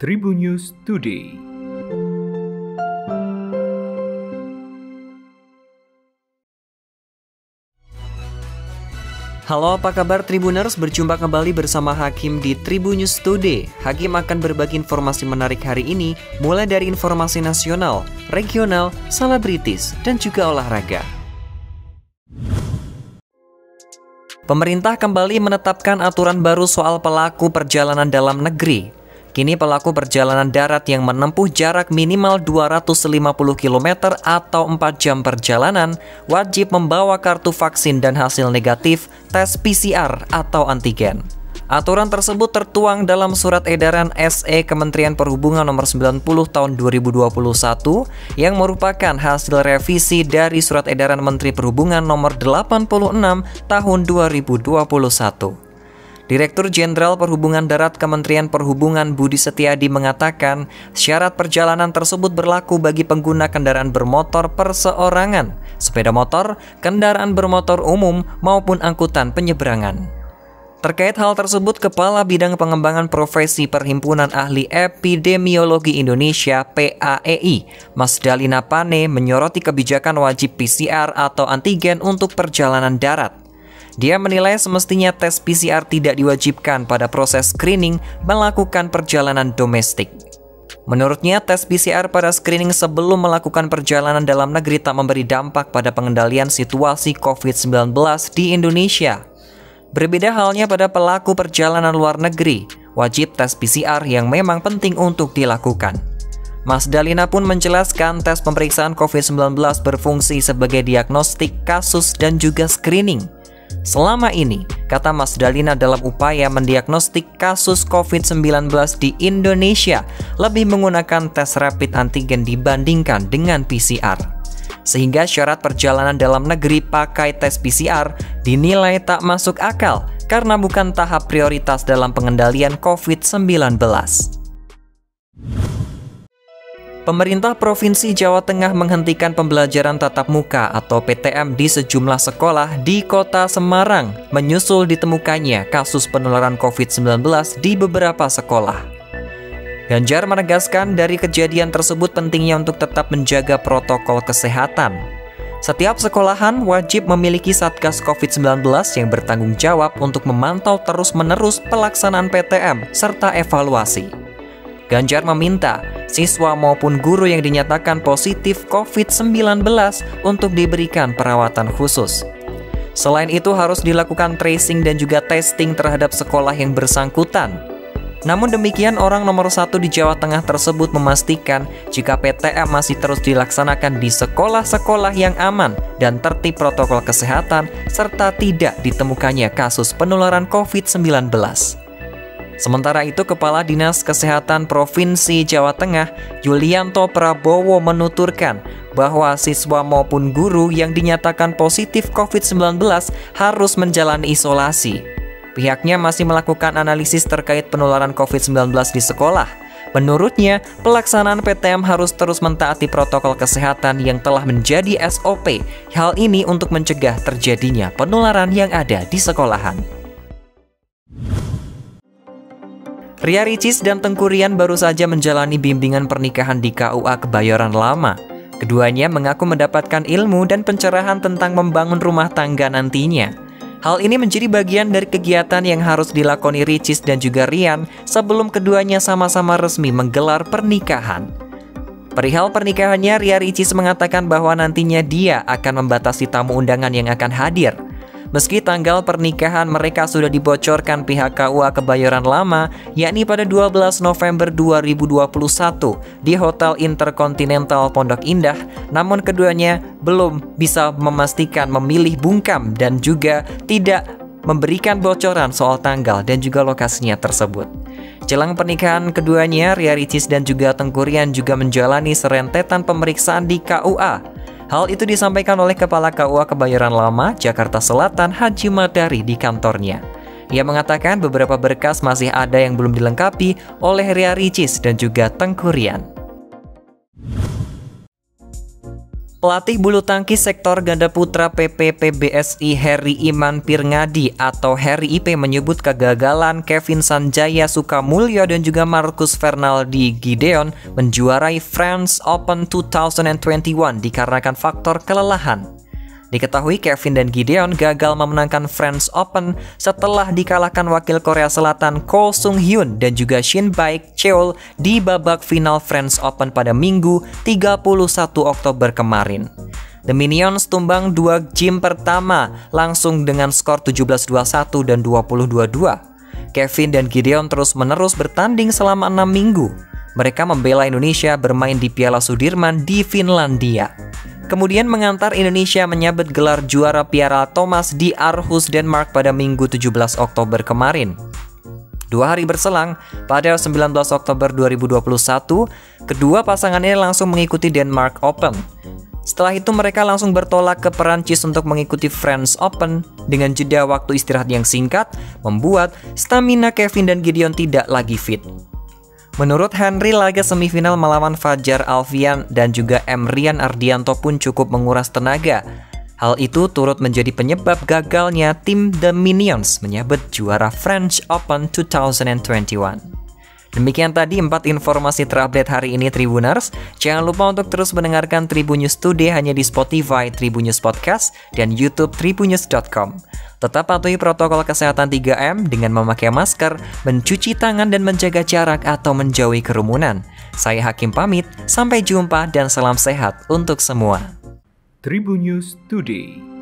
Tribun News Today. Halo, apa kabar Tribuners? Berjumpa kembali bersama Hakim di Tribun News Today. Hakim akan berbagi informasi menarik hari ini, mulai dari informasi nasional, regional, selebritis, dan juga olahraga. Pemerintah kembali menetapkan aturan baru soal pelaku perjalanan dalam negeri. Kini pelaku perjalanan darat yang menempuh jarak minimal 250 km atau 4 jam perjalanan wajib membawa kartu vaksin dan hasil negatif tes PCR atau antigen. Aturan tersebut tertuang dalam Surat Edaran SE Kementerian Perhubungan Nomor 90 Tahun 2021 yang merupakan hasil revisi dari Surat Edaran Menteri Perhubungan Nomor 86 Tahun 2021. Direktur Jenderal Perhubungan Darat Kementerian Perhubungan Budi Setiadi mengatakan syarat perjalanan tersebut berlaku bagi pengguna kendaraan bermotor perseorangan, sepeda motor, kendaraan bermotor umum, maupun angkutan penyeberangan. Terkait hal tersebut, Kepala Bidang Pengembangan Profesi Perhimpunan Ahli Epidemiologi Indonesia (PAEI), Mas Dalina Pane menyoroti kebijakan wajib PCR atau antigen untuk perjalanan darat. Dia menilai semestinya tes PCR tidak diwajibkan pada proses screening melakukan perjalanan domestik. Menurutnya, tes PCR pada screening sebelum melakukan perjalanan dalam negeri tak memberi dampak pada pengendalian situasi COVID-19 di Indonesia. Berbeda halnya pada pelaku perjalanan luar negeri, wajib tes PCR yang memang penting untuk dilakukan. Mas Dalina pun menjelaskan tes pemeriksaan COVID-19 berfungsi sebagai diagnostik kasus dan juga screening. Selama ini, kata Mas Dalina, dalam upaya mendiagnostik kasus COVID-19 di Indonesia lebih menggunakan tes rapid antigen dibandingkan dengan PCR. Sehingga syarat perjalanan dalam negeri pakai tes PCR dinilai tak masuk akal karena bukan tahap prioritas dalam pengendalian COVID-19. Pemerintah Provinsi Jawa Tengah menghentikan pembelajaran tatap muka atau PTM di sejumlah sekolah di Kota Semarang, menyusul ditemukannya kasus penularan COVID-19 di beberapa sekolah. Ganjar menegaskan dari kejadian tersebut pentingnya untuk tetap menjaga protokol kesehatan. Setiap sekolahan wajib memiliki Satgas COVID-19 yang bertanggung jawab untuk memantau terus-menerus pelaksanaan PTM serta evaluasi. Ganjar meminta siswa maupun guru yang dinyatakan positif COVID-19 untuk diberikan perawatan khusus. Selain itu harus dilakukan tracing dan juga testing terhadap sekolah yang bersangkutan. Namun demikian, orang nomor 1 di Jawa Tengah tersebut memastikan jika PTM masih terus dilaksanakan di sekolah-sekolah yang aman dan tertib protokol kesehatan serta tidak ditemukannya kasus penularan COVID-19. Sementara itu, Kepala Dinas Kesehatan Provinsi Jawa Tengah, Yulianto Prabowo, menuturkan bahwa siswa maupun guru yang dinyatakan positif COVID-19 harus menjalani isolasi. Pihaknya masih melakukan analisis terkait penularan COVID-19 di sekolah. Menurutnya, pelaksanaan PTM harus terus mentaati protokol kesehatan yang telah menjadi SOP. Hal ini untuk mencegah terjadinya penularan yang ada di sekolahan. Ria Ricis dan Tengku Ryan baru saja menjalani bimbingan pernikahan di KUA Kebayoran Lama. Keduanya mengaku mendapatkan ilmu dan pencerahan tentang membangun rumah tangga nantinya. Hal ini menjadi bagian dari kegiatan yang harus dilakoni Ricis dan juga Ryan sebelum keduanya sama-sama resmi menggelar pernikahan. Perihal pernikahannya, Ria Ricis mengatakan bahwa nantinya dia akan membatasi tamu undangan yang akan hadir. Meski tanggal pernikahan mereka sudah dibocorkan pihak KUA Kebayoran Lama, yakni pada 12 November 2021 di Hotel Intercontinental Pondok Indah, namun keduanya belum bisa memastikan memilih bungkam dan juga tidak memberikan bocoran soal tanggal dan juga lokasinya tersebut. Jelang pernikahan keduanya, Ria Ricis dan juga Tengku Ryan juga menjalani serentetan pemeriksaan di KUA. Hal itu disampaikan oleh Kepala KUA Kebayoran Lama, Jakarta Selatan, Haji Madari di kantornya. Ia mengatakan beberapa berkas masih ada yang belum dilengkapi oleh Ria Ricis dan juga Tengku Ryan. Pelatih bulu tangkis sektor ganda putra PPPBSI Heri Iman Pirngadi atau Heri IP menyebut kegagalan Kevin Sanjaya Sukamulyo dan juga Marcus Fernaldi Gideon menjuarai French Open 2021 dikarenakan faktor kelelahan. Diketahui Kevin dan Gideon gagal memenangkan French Open setelah dikalahkan wakil Korea Selatan Ko Sung Hyun dan juga Shin Baek Cheol di babak final French Open pada Minggu 31 Oktober kemarin. The Minions tumbang 2 game pertama langsung dengan skor 17-21 dan 20-22. Kevin dan Gideon terus-menerus bertanding selama 6 minggu. Mereka membela Indonesia bermain di Piala Sudirman di Finlandia. Kemudian mengantar Indonesia menyabet gelar juara Piala Thomas di Aarhus, Denmark pada Minggu 17 Oktober kemarin. 2 hari berselang, pada 19 Oktober 2021, kedua pasangan ini langsung mengikuti Denmark Open. Setelah itu mereka langsung bertolak ke Perancis untuk mengikuti French Open. Dengan jeda waktu istirahat yang singkat, membuat stamina Kevin dan Gideon tidak lagi fit. Menurut Henry, laga semifinal melawan Fajar Alfian dan juga Emrian Ardianto pun cukup menguras tenaga. Hal itu turut menjadi penyebab gagalnya tim The Minions menyabet juara French Open 2021. Demikian tadi 4 informasi terupdate hari ini Tribuners. Jangan lupa untuk terus mendengarkan Tribun News Today hanya di Spotify, Tribun News Podcast, dan YouTube tribunnews.com. Tetap patuhi protokol kesehatan 3M dengan memakai masker, mencuci tangan dan menjaga jarak atau menjauhi kerumunan. Saya Hakim pamit, sampai jumpa dan salam sehat untuk semua. Tribun News Today.